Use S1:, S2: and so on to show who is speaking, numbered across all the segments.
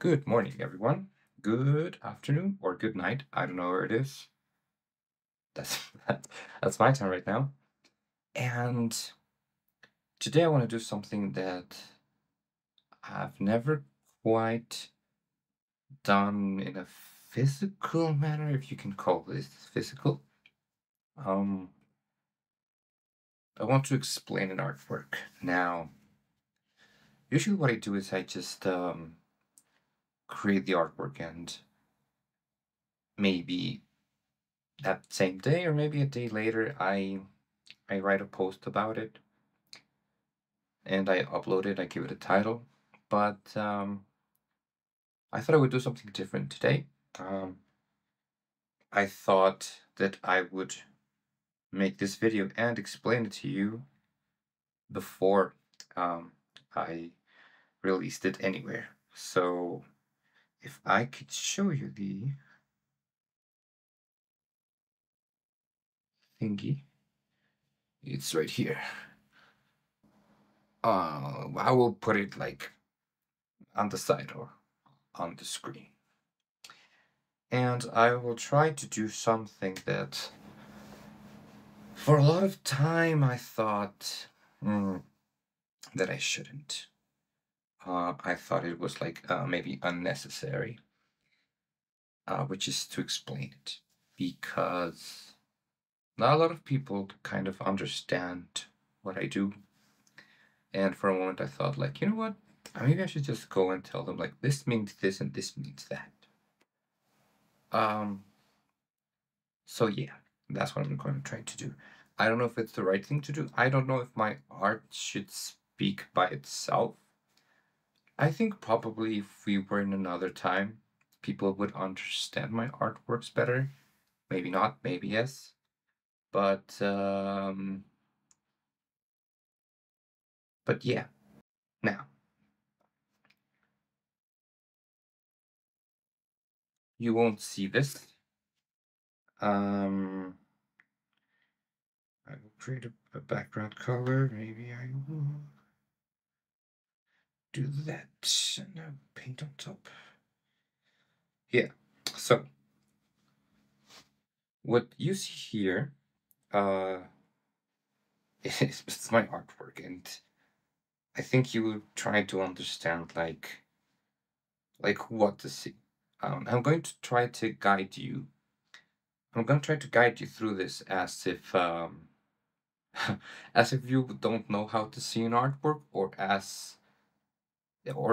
S1: Good morning, everyone. Good afternoon or good night. I don't know where it is. That's that's my time right now. And today I want to do something that I've never quite done in a physical manner, if you can call this physical. Um, I want to explain an artwork. Now, usually what I do is I just create the artwork and maybe that same day or maybe a day later I write a post about it and I upload it, I give it a title. But I thought I would do something different today. Um, I thought that I would make this video and explain it to you before um, I released it anywhere. So if I could show you the thingy, it's right here. I will put it like on the side or on the screen. And I will try to do something that for a lot of time I thought that I shouldn't. I thought it was like maybe unnecessary, which is to explain it. Because not a lot of people kind of understand what I do. And for a moment I thought like, you know what? Maybe I should just go and tell them like this means this and this means that. Um, so yeah, that's what I'm going to try to do. I don't know if it's the right thing to do. I don't know if my art should speak by itself. I think probably if we were in another time, people would understand my artworks better. Maybe not, maybe yes. But but yeah. Now, you won't see this. Um I will create a background color. Maybe I will do that and now paint on top. Yeah. So what you see here uh it's my artwork, and I think you try to understand like what to see. I'm going to try to guide you. I'm going to try to guide you through this as if as if you don't know how to see an artwork, or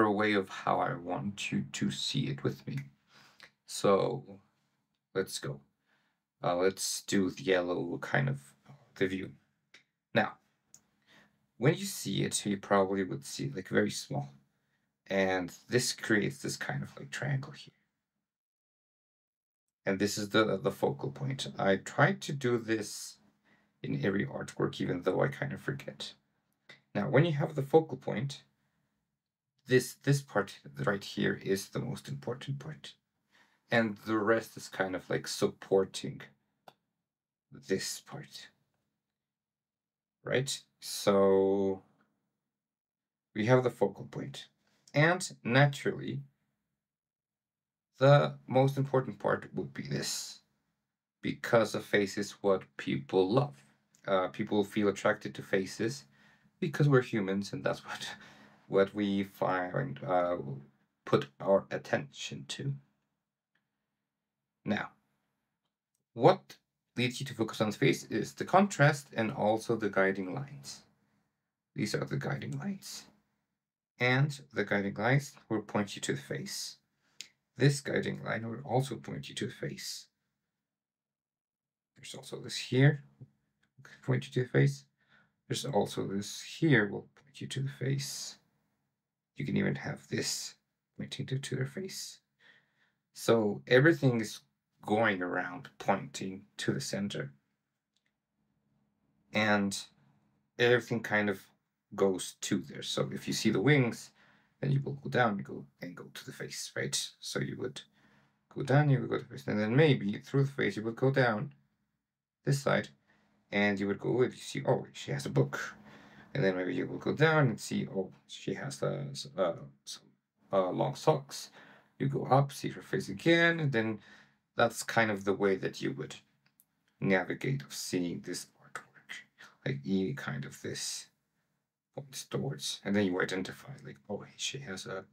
S1: a way of how I want you to see it with me. So let's go. Let's do the yellow kind of the view. Now, when you see it, you probably would see it like very small, and this creates this kind of like triangle here. And this is the focal point. I try to do this in every artwork, even though I kind of forget. Now, when you have the focal point, this part right here is the most important point, and the rest is kind of like supporting this part, right? So we have the focal point, and naturally, the most important part would be this, because a face is what people love. People feel attracted to faces because we're humans, and that's what we find put our attention to. Now, what leads you to focus on the face is the contrast and also the guiding lines. These are the guiding lines. And the guiding lines will point you to the face. This guiding line will also point you to the face. There's also this here, point you to the face. There's also this here, will point you to the face. You can even have this pointing to their face. So everything is going around pointing to the center. And everything kind of goes to there. So if you see the wings, then you will go down and go to the face, right? So you would go down, you would go to the face, and then maybe through the face you would go down this side, and you would go, if you see, oh, she has a book. And then maybe you will go down and see, oh, she has some long socks. You go up, see her face again, and then that's kind of the way that you would navigate of seeing this artwork. Like any kind of this points towards, and then you identify like, oh, she has a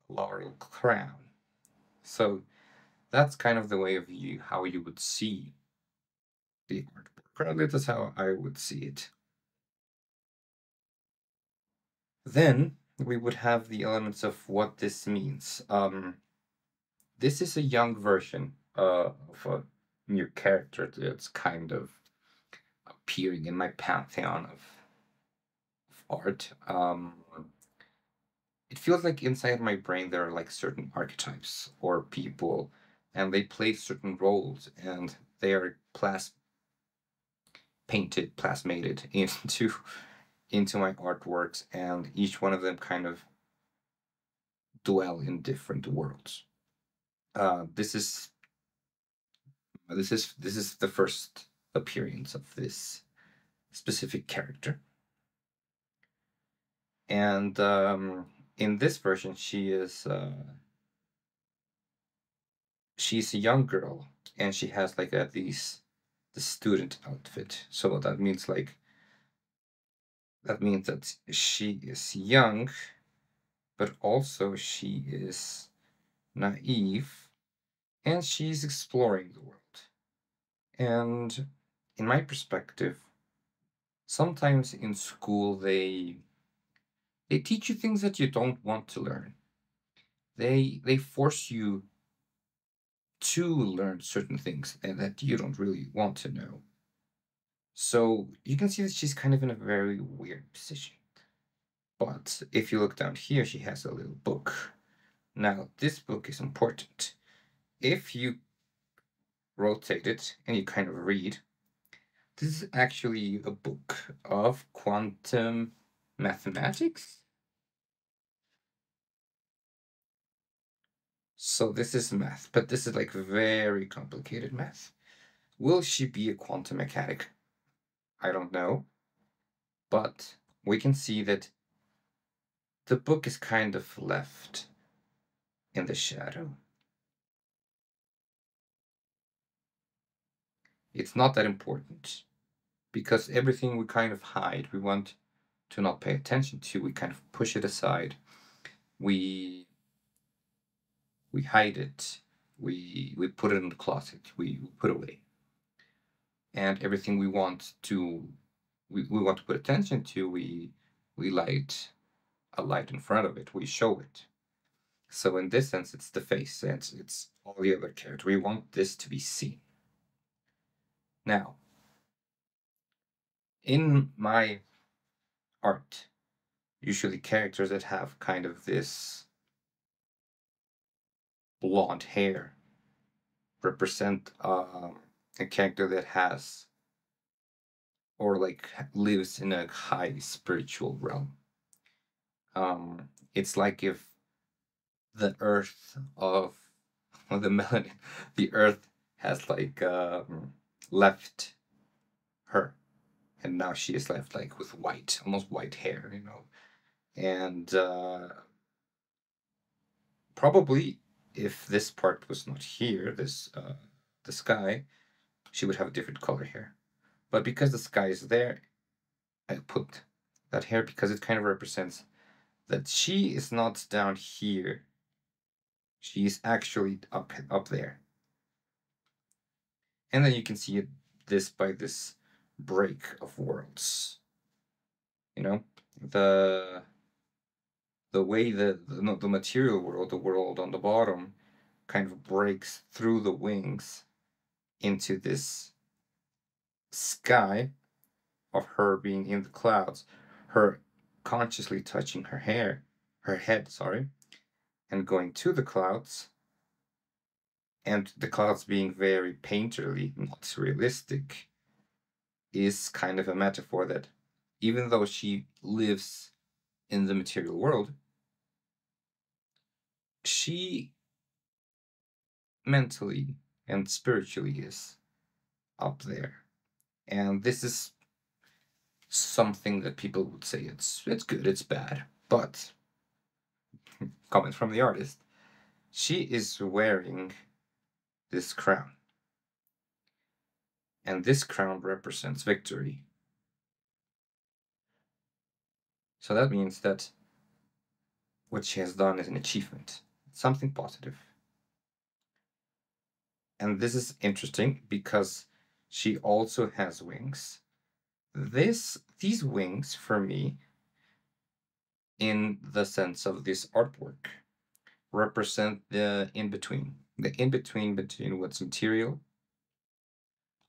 S1: laurel crown. So that's kind of the way of you how you would see the artwork. Currently, that's how I would see it. Then we would have the elements of what this means. This is a young version of a new character that's kind of appearing in my pantheon of art. It feels like inside my brain there are like certain archetypes or people, and they play certain roles, and they are plasmated into my artworks, and each one of them kind of dwell in different worlds. This is the first appearance of this specific character, and in this version, she's a young girl, and she has like the student outfit. So that means that she is young, but also she is naive, and she's exploring the world. And in my perspective, sometimes in school they teach you things that you don't want to learn. They force you to learn certain things and that you don't really want to know. So you can see that she's kind of in a very weird position. But if you look down here, she has a little book. Now, this book is important. If you rotate it and you kind of read, this is actually a book of quantum mathematics. So this is math, but this is like very complicated math. Will she be a quantum mechanic? I don't know. But we can see that the book is kind of left in the shadow. It's not that important because everything we kind of hide, we want to not pay attention to, we kind of push it aside. We hide it. We put it in the closet. We put away. And everything we want to put attention to, we light a light in front of it. We show it. So in this sense, it's the face, and it's all the other characters. We want this to be seen. Now, in my art, usually characters that have kind of this blonde hair represent a character that has or like lives in a high spiritual realm. It's like if the earth of the melanin, the earth has like left her, and now she is left like with white, almost white hair, and probably if this part was not here, the sky, she would have a different color hair. But because the sky is there, I put that hair because it kind of represents that she is not down here. She is actually up there. And then you can see this by this break of worlds. The way the material world, the world on the bottom, kind of breaks through the wings into this sky of her being in the clouds, her consciously touching her head, sorry, and going to the clouds, and the clouds being very painterly, not realistic, is kind of a metaphor that even though she lives in the material world, she mentally and spiritually is up there. And this is something that people would say it's good, it's bad, but comment from the artist. She is wearing this crown, and this crown represents victory. So that means that what she has done is an achievement, something positive. And this is interesting because she also has wings. These wings for me, in the sense of this artwork, represent the in between what's material,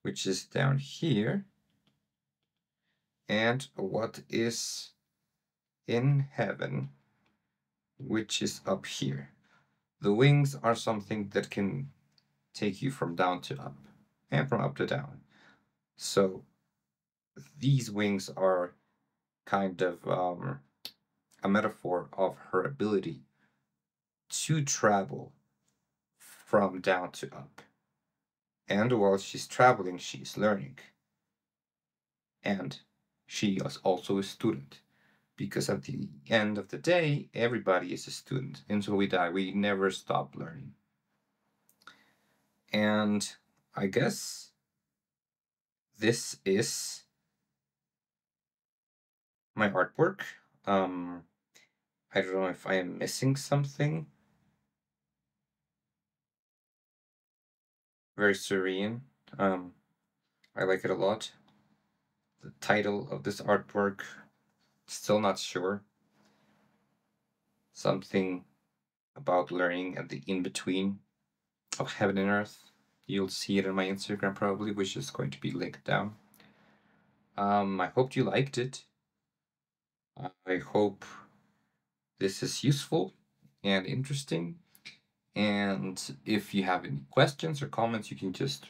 S1: which is down here, and what is in heaven, which is up here. The wings are something that can take you from down to up and from up to down. So these wings are kind of a metaphor of her ability to travel from down to up. And while she's traveling, she's learning. And she is also a student. Because at the end of the day, everybody is a student. Until we die, we never stop learning. And I guess this is my artwork. I don't know if I am missing something. Very serene. I like it a lot. The title of this artwork, still not sure. Something about learning at the in-between of heaven and earth. You'll see it on my Instagram probably, which is going to be linked down. I hope you liked it. I hope this is useful and interesting. And if you have any questions or comments, you can just,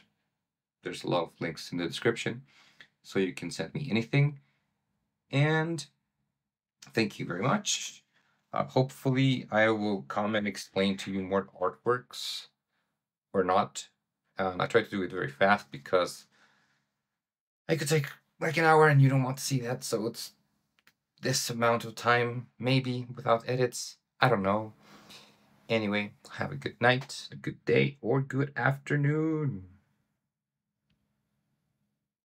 S1: there's a lot of links in the description, so you can send me anything. And thank you very much. Hopefully I will come and explain to you more artworks or not. I try to do it very fast because I could take like an hour and you don't want to see that, so it's this amount of time, maybe, without edits. I don't know. Anyway, have a good night, a good day, or good afternoon.